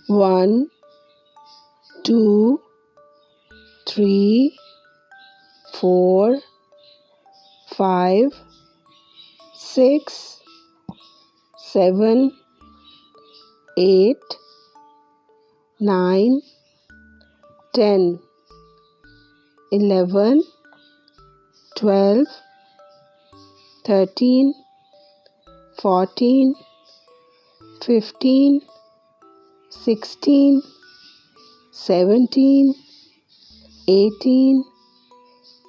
1, 2, 3, 4, 5, 6, 7, 8, 9, 10, 11, 12, 13, 14, 15, 16, 17, 18,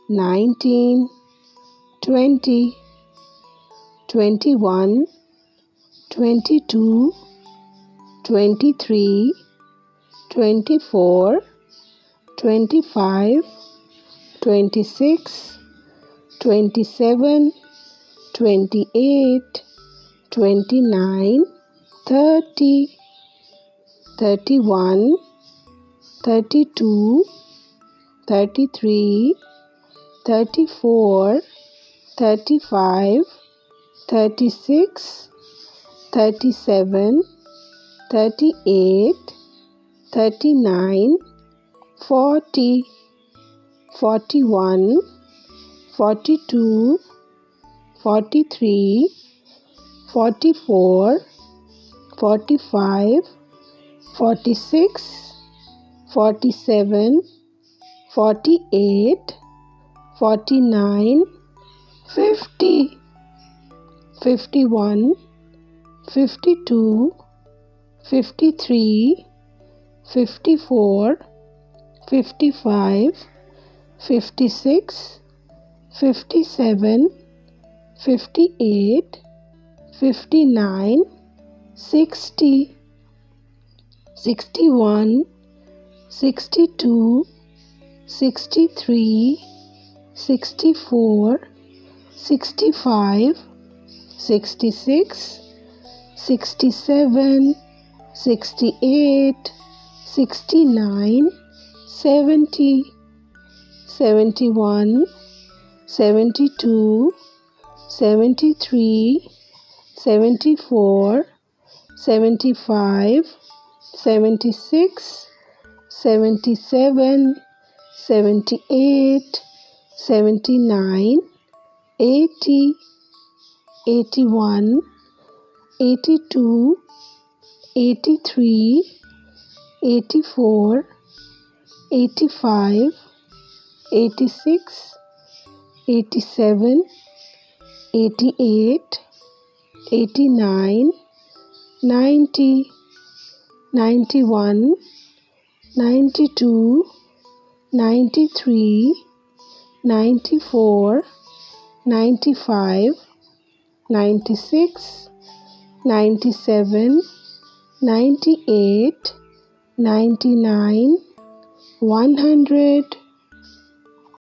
19, 20, 21, 22, 23, 24, 25, 26, 27, 28, 29, 30, 31, 32, 33, 34, 35, 36, 37, 38, 39, 40, 41, 42, 43, 44, 45, 46, 47, 48, 49, 50, 51, 52, 53, 54, 55, 56, 57, 58, 59, 60, 61, 62, 63, 64, 65, 66, 67, 68, 69, 70, 71, 72, 73, 74, 75, 76, 77, 78, 79, 80, 81, 82, 83, 84, 85, 86, 87, 88, 89, 90, 91, 92, 93, 94, 95, 96, 97, 98, 99, 100.